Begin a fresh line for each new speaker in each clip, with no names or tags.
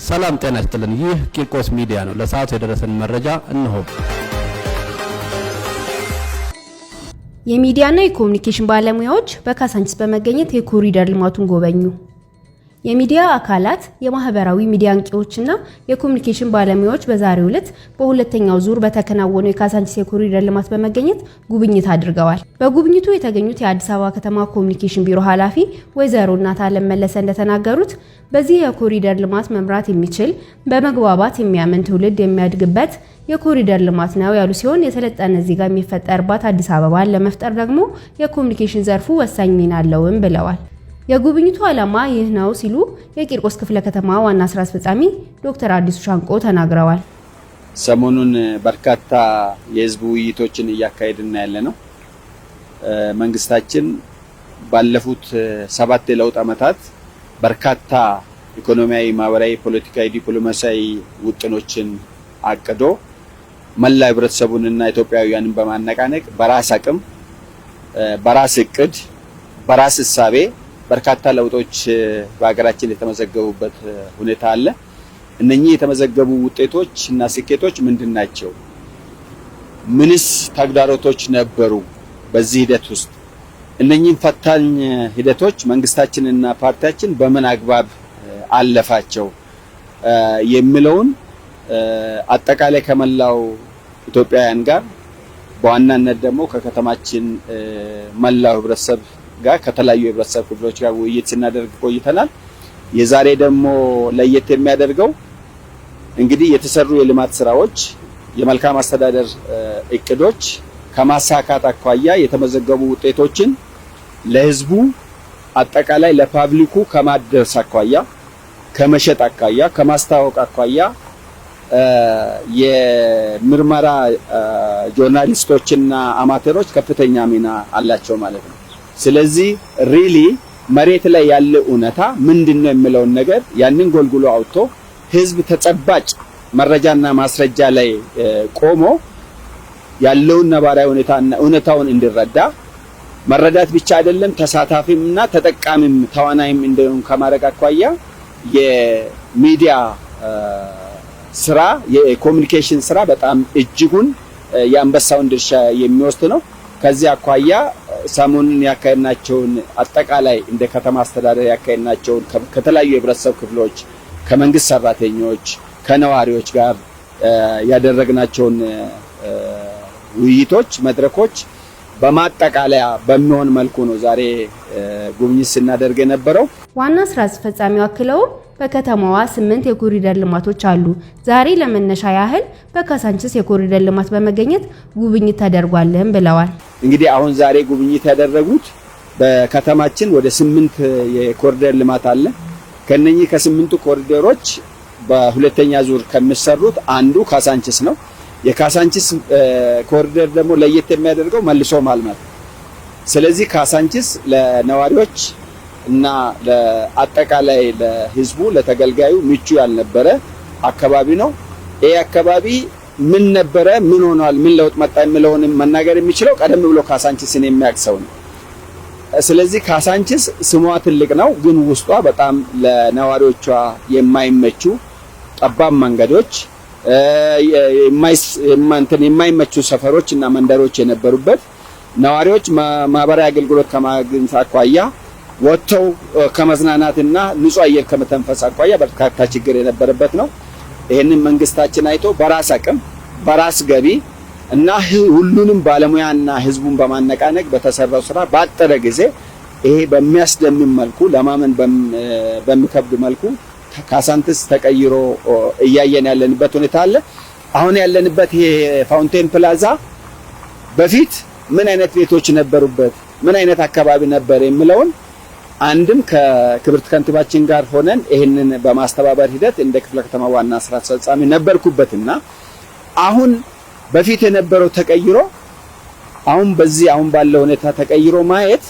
ሰላም ጤና ይስጥልን። ይህ ቂርቆስ ሚዲያ ነው። ለሰዓቱ የደረሰን መረጃ እንሆ።
የሚዲያና የኮሙኒኬሽን ባለሙያዎች በካሳንቺስ በመገኘት የኮሪደር ልማቱን ጎበኙ። የሚዲያ አካላት የማህበራዊ ሚዲያ አንቂዎችና የኮሙኒኬሽን ባለሙያዎች በዛሬው ዕለት በሁለተኛው ዙር በተከናወነው የካሳንቺስ የኮሪደር ልማት በመገኘት ጉብኝት አድርገዋል። በጉብኝቱ የተገኙት የአዲስ አበባ ከተማ ኮሙኒኬሽን ቢሮ ኃላፊ ወይዘሮ እናታለም መለሰ እንደተናገሩት በዚህ የኮሪደር ልማት መምራት የሚችል በመግባባት የሚያምን ትውልድ የሚያድግበት የኮሪደር ልማት ነው ያሉ ሲሆን የሰለጠነ ዜጋ የሚፈጠርባት አዲስ አበባን ለመፍጠር ደግሞ የኮሙኒኬሽን ዘርፉ ወሳኝ ሚና አለውም ብለዋል። የጉብኝቱ ዓላማ ይህ ነው ሲሉ የቂርቆስ ክፍለ ከተማ ዋና ስራ አስፈጻሚ ዶክተር አዲሱ ሻንቆ ተናግረዋል።
ሰሞኑን በርካታ የህዝብ ውይይቶችን እያካሄድን ያለነው መንግስታችን ባለፉት 7 የለውጥ ዓመታት በርካታ ኢኮኖሚያዊ፣ ማህበራዊ፣ ፖለቲካዊ፣ ዲፕሎማሲያዊ ውጥኖችን አቅዶ መላ ህብረተሰቡንና ኢትዮጵያውያንን በማነቃነቅ በራስ አቅም፣ በራስ እቅድ፣ በራስ እሳቤ በርካታ ለውጦች በአገራችን የተመዘገቡበት ሁኔታ አለ። እነኚህ የተመዘገቡ ውጤቶች እና ስኬቶች ምንድናቸው? ምንስ ተግዳሮቶች ነበሩ? በዚህ ሂደት ውስጥ እነኚህን ፈታኝ ሂደቶች መንግስታችንና ፓርቲያችን በምን አግባብ አለፋቸው የሚለውን አጠቃላይ ከመላው ኢትዮጵያውያን ጋር በዋናነት ደግሞ ከከተማችን መላው ህብረተሰብ ጋር ከተለያዩ የህብረተሰብ ክፍሎች ጋር ውይይት ስናደርግ ቆይተናል። የዛሬ ደግሞ ለየት የሚያደርገው እንግዲህ የተሰሩ የልማት ስራዎች፣ የመልካም አስተዳደር እቅዶች ከማሳካት አኳያ የተመዘገቡ ውጤቶችን ለህዝቡ አጠቃላይ ለፓብሊኩ ከማድረስ አኳያ፣ ከመሸጥ አኳያ፣ ከማስተዋወቅ አኳያ የምርመራ ጆርናሊስቶችና አማተሮች ከፍተኛ ሚና አላቸው ማለት ነው። ስለዚህ ሪሊ መሬት ላይ ያለ እውነታ ምንድነው የሚለውን ነገር ያንን ጎልጉሎ አውጥቶ ህዝብ ተጨባጭ መረጃና ማስረጃ ላይ ቆሞ ያለውን ነባራዊ ሁኔታና እውነታውን እንዲረዳ መረዳት ብቻ አይደለም ተሳታፊምና ተጠቃሚም ተዋናይም እንደሆነ ከማድረግ አኳያ የሚዲያ ስራ የኮሙኒኬሽን ስራ በጣም እጅጉን የአንበሳውን ድርሻ የሚወስድ ነው። ከዚህ አኳያ ሰሞኑን ያካሄድናቸውን አጠቃላይ እንደ ከተማ አስተዳደር ያካሄድናቸውን ከተለያዩ የህብረተሰብ ክፍሎች፣ ከመንግስት ሰራተኞች፣ ከነዋሪዎች ጋር ያደረግናቸውን ውይይቶች፣ መድረኮች በማጠቃለያ በሚሆን መልኩ ነው ዛሬ ጉብኝት ስናደርግ የነበረው።
ዋና ስራ አስፈጻሚው አክለው በከተማዋ 8 የኮሪደር ልማቶች አሉ። ዛሬ ለመነሻ ያህል በካሳንቺስ የኮሪደር ልማት በመገኘት ጉብኝት ተደርጓልም ብለዋል።
እንግዲህ አሁን ዛሬ ጉብኝት ያደረጉት በከተማችን ወደ 8 የኮሪደር ልማት አለ። ከነኚህ ከ8ቱ ኮሪደሮች በሁለተኛ ዙር ከሚሰሩት አንዱ ካሳንቺስ ነው። የካሳንቺስ ኮሪደር ደግሞ ለየት የሚያደርገው መልሶ ማልማት። ስለዚህ ካሳንቺስ ለነዋሪዎች እና ለአጠቃላይ ለህዝቡ ለተገልጋዩ ምቹ ያልነበረ አካባቢ ነው። ይሄ አካባቢ ምን ነበረ፣ ምን ሆኗል፣ ምን ለውጥ መጣ የሚለውን መናገር የሚችለው ቀደም ብሎ ካሳንቺስን የሚያውቅ ሰው ነው። ስለዚህ ካሳንቺስ ስሟ ትልቅ ነው፣ ግን ውስጧ በጣም ለነዋሪዎቿ የማይመቹ ጠባብ መንገዶች፣ የማይመቹ ሰፈሮች እና መንደሮች የነበሩበት ነዋሪዎች ማህበራዊ አገልግሎት ከማግኘት አኳያ ወጥተው ከመዝናናትና ንጹህ አየር ከመተንፈስ አኳያ በርካታ ችግር የነበረበት ነው። ይሄንን መንግስታችን አይቶ በራስ አቅም በራስ ገቢ እና ሁሉንም ባለሙያና ህዝቡን በማነቃነቅ በተሰራው ስራ ባጠረ ጊዜ ይሄ በሚያስደምም መልኩ ለማመን በሚከብድ መልኩ ካሳንቺስ ተቀይሮ እያየን ያለንበት ሁኔታ አለ። አሁን ያለንበት ይሄ ፋውንቴን ፕላዛ በፊት ምን አይነት ቤቶች ነበሩበት፣ ምን አይነት አካባቢ ነበር የሚለውን አንድም ከክብርት ከንቲባችን ጋር ሆነን ይሄንን በማስተባበር ሂደት እንደ ክፍለ ከተማ ዋና ስራ አስፈጻሚ ነበርኩበትና አሁን በፊት የነበረው ተቀይሮ አሁን ባለው ሁኔታ ተቀይሮ ማየት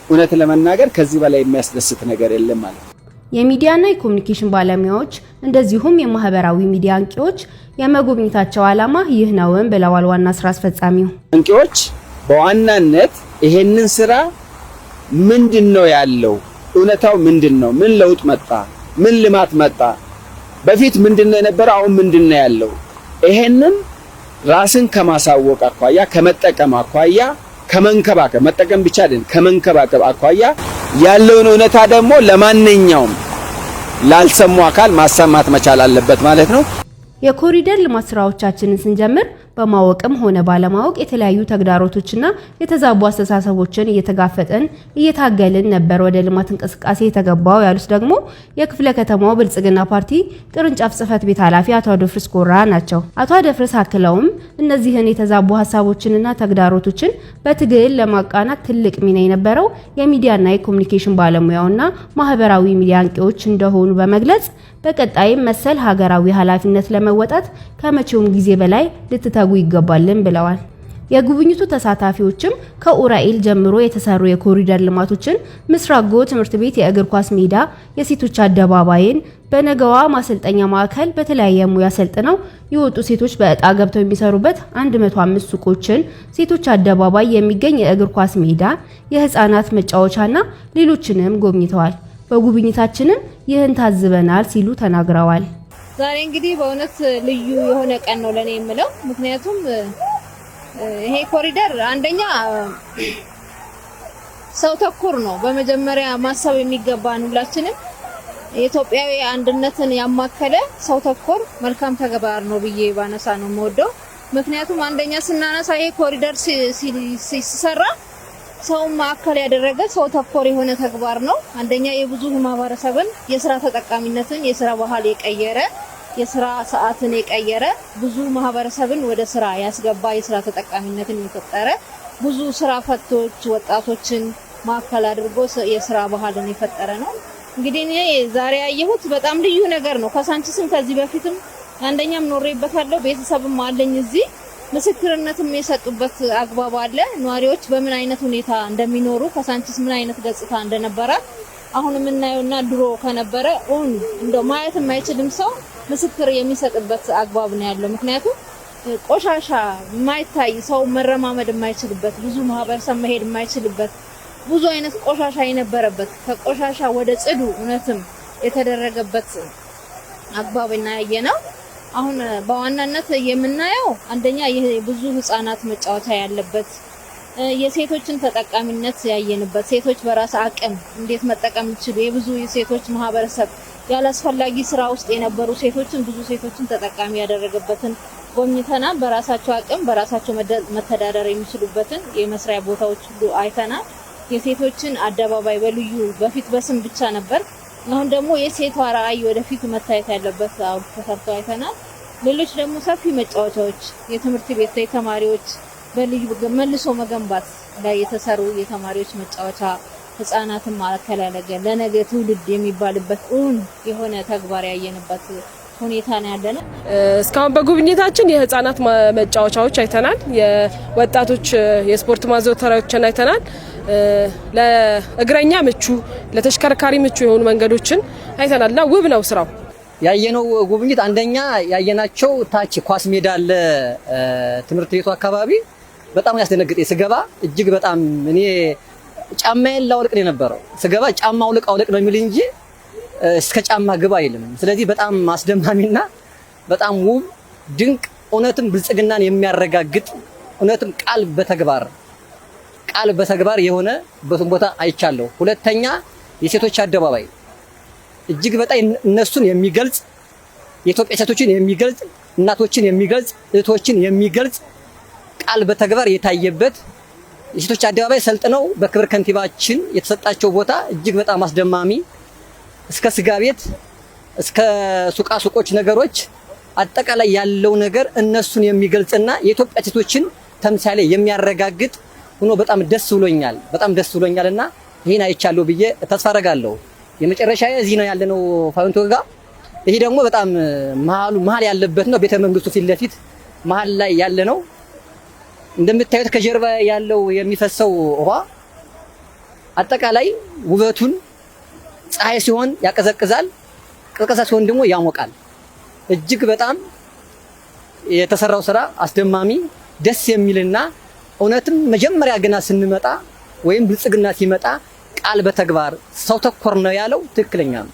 እውነት ለመናገር ከዚህ በላይ የሚያስደስት ነገር የለም ማለት ነው።
የሚዲያና የኮሙኒኬሽን ባለሙያዎች እንደዚሁም የማህበራዊ ሚዲያ አንቂዎች የመጎብኘታቸው ዓላማ ይህ ነውም ብለዋል ዋና ስራ አስፈጻሚው።
አንቂዎች በዋናነት ይሄንን ስራ ምንድነው ያለው፣ እውነታው ምንድነው፣ ምን ለውጥ መጣ፣ ምን ልማት መጣ፣ በፊት ምንድነው የነበረው አሁን ምንድነው ያለው ይሄንን ራስን ከማሳወቅ አኳያ ከመጠቀም አኳያ ከመንከባከብ መጠቀም ብቻ አይደለም ከመንከባከብ አኳያ ያለውን እውነታ ደግሞ ለማንኛውም ላልሰሙ አካል ማሰማት መቻል አለበት ማለት ነው።
የኮሪደር ልማት ስራዎቻችንን ስንጀምር በማወቅም ሆነ ባለማወቅ የተለያዩ ተግዳሮቶችና የተዛቡ አስተሳሰቦችን እየተጋፈጠን እየታገልን ነበር ወደ ልማት እንቅስቃሴ የተገባው ያሉት ደግሞ የክፍለ ከተማው ብልጽግና ፓርቲ ቅርንጫፍ ጽህፈት ቤት ኃላፊ አቶ አደፍርስ ኮራ ናቸው። አቶ አደፍርስ አክለውም እነዚህን የተዛቡ ሀሳቦችንና ተግዳሮቶችን በትግል ለማቃናት ትልቅ ሚና የነበረው የሚዲያና የኮሙኒኬሽን ባለሙያውና ማህበራዊ ሚዲያ አንቂዎች እንደሆኑ በመግለጽ በቀጣይም መሰል ሀገራዊ ኃላፊነት ለመወጣት ከመቼውም ጊዜ በላይ ልትተጉ ይገባልን ብለዋል። የጉብኝቱ ተሳታፊዎችም ከኡራኤል ጀምሮ የተሰሩ የኮሪደር ልማቶችን፣ ምስራጎ ትምህርት ቤት የእግር ኳስ ሜዳ፣ የሴቶች አደባባይን፣ በነገዋ ማሰልጠኛ ማዕከል በተለያየ ሙያ ሰልጥነው የወጡ ሴቶች በእጣ ገብተው የሚሰሩበት 105 ሱቆችን፣ ሴቶች አደባባይ የሚገኝ የእግር ኳስ ሜዳ፣ የህፃናት መጫወቻና ሌሎችንም ጎብኝተዋል። በጉብኝታችንም ይህን ታዝበናል ሲሉ ተናግረዋል።
ዛሬ እንግዲህ በእውነት ልዩ የሆነ ቀን ነው ለኔ የምለው። ምክንያቱም ይሄ ኮሪደር አንደኛ ሰው ተኮር ነው። በመጀመሪያ ማሰብ የሚገባን ሁላችንም የኢትዮጵያዊ አንድነትን ያማከለ ሰው ተኮር መልካም ተግባር ነው ብዬ ባነሳ ነው የምወደው። ምክንያቱም አንደኛ ስናነሳ ይሄ ኮሪደር ሲሰራ ሰው ማዕከል ያደረገ ሰው ተኮር የሆነ ተግባር ነው። አንደኛ የብዙ ማህበረሰብን የስራ ተጠቃሚነትን የስራ ባህል የቀየረ የስራ ሰዓትን የቀየረ ብዙ ማህበረሰብን ወደ ስራ ያስገባ የስራ ተጠቃሚነትን የፈጠረ ብዙ ስራ ፈቶች ወጣቶችን ማዕከል አድርጎ የስራ ባህልን የፈጠረ ነው። እንግዲህ እኔ ዛሬ ያየሁት በጣም ልዩ ነገር ነው። ካሳንቺስም ከዚህ በፊትም አንደኛም ኖሬበታለሁ፣ ቤተሰብም አለኝ እዚህ ምስክርነትም የሰጡበት አግባብ አለ። ነዋሪዎች በምን አይነት ሁኔታ እንደሚኖሩ ካሳንቺስ ምን አይነት ገጽታ እንደነበረ አሁን የምናየውና ድሮ ከነበረ እንደው ማየት የማይችልም ሰው ምስክር የሚሰጥበት አግባብ ነው ያለው። ምክንያቱም ቆሻሻ የማይታይ ሰው መረማመድ የማይችልበት ብዙ ማህበረሰብ መሄድ የማይችልበት ብዙ አይነት ቆሻሻ የነበረበት ከቆሻሻ ወደ ጽዱ እውነትም የተደረገበት አግባብ እናያየነው። አሁን በዋናነት የምናየው አንደኛ ብዙ ህፃናት መጫወቻ ያለበት የሴቶችን ተጠቃሚነት ያየንበት ሴቶች በራስ አቅም እንዴት መጠቀም ይችላሉ የብዙ የሴቶች ማህበረሰብ ያላስፈላጊ ስራ ውስጥ የነበሩ ሴቶችን ብዙ ሴቶችን ተጠቃሚ ያደረገበትን ጎብኝተናል። በራሳቸው አቅም በራሳቸው መተዳደር የሚችሉበትን የመስሪያ ቦታዎች ሁሉ አይተናል። የሴቶችን አደባባይ በልዩ በፊት በስም ብቻ ነበር። አሁን ደግሞ የሴቷ ራዕይ ወደፊት መታየት ያለበት ተሰርቶ አይተናል። ሌሎች ደግሞ ሰፊ መጫወቻዎች የትምህርት ቤት የተማሪዎች በልዩ መልሶ መገንባት ላይ የተሰሩ የተማሪዎች መጫወቻ ህፃናትን ማዕከል ያደረገ ለነገ ትውልድ የሚባልበት የሆነ ተግባር ያየንበት ሁኔታ ነው ያለነው።
እስካሁን በጉብኝታችን የህፃናት መጫወቻዎች አይተናል። የወጣቶች የስፖርት ማዘውተሪያዎችን አይተናል። ለእግረኛ ምቹ ለተሽከርካሪ ምቹ የሆኑ መንገዶችን አይተናልና ውብ ነው ስራው።
ያየነው ጉብኝት አንደኛ ያየናቸው ታች ኳስ ሜዳ አለ ትምህርት ቤቱ አካባቢ በጣም ያስደነግጠኝ ስገባ እጅግ በጣም እኔ ጫማዬን ላውልቅ ነው የነበረው። ስገባ ጫማ አውልቅ ነው የሚል እንጂ እስከ ጫማ ግባ አይልም። ስለዚህ በጣም አስደማሚና በጣም ውብ ድንቅ እውነትም ብልጽግናን የሚያረጋግጥ እውነትም ቃል በተግባር የሆነ ቦታ አይቻለሁ። ሁለተኛ የሴቶች አደባባይ እጅግ በጣም እነሱን የሚገልጽ የኢትዮጵያ ሴቶችን የሚገልጽ እናቶችን የሚገልጽ እህቶችን የሚገልጽ ቃል በተግባር የታየበት የሴቶች አደባባይ ሰልጥነው በክብር ከንቲባችን የተሰጣቸው ቦታ እጅግ በጣም አስደማሚ እስከ ስጋ ቤት እስከ ሱቆች ነገሮች አጠቃላይ ያለው ነገር እነሱን የሚገልጽና የኢትዮጵያ ሴቶችን ተምሳሌ የሚያረጋግጥ ሆኖ በጣም ደስ ብሎኛልና ይሄን አይቻለሁ ብዬ ተስፋ አደርጋለሁ። የመጨረሻ እዚህ ነው ያለነው ፋውንቶ ጋር። ይሄ ደግሞ በጣም መሀል ያለበት ነው። ቤተ መንግስቱ ፊት ለፊት መሀል ላይ ያለ ነው። እንደምታዩት ከጀርባ ያለው የሚፈሰው ውሃ አጠቃላይ ውበቱን ፀሐይ ሲሆን ያቀዘቅዛል፣ ቀዝቃዛ ሲሆን ደግሞ ያሞቃል። እጅግ በጣም የተሰራው ስራ አስደማሚ ደስ የሚልና እውነትም መጀመሪያ ገና ስንመጣ ወይም ብልጽግና ሲመጣ ቃል በተግባር ሰው ተኮር ነው ያለው ትክክለኛ ነው።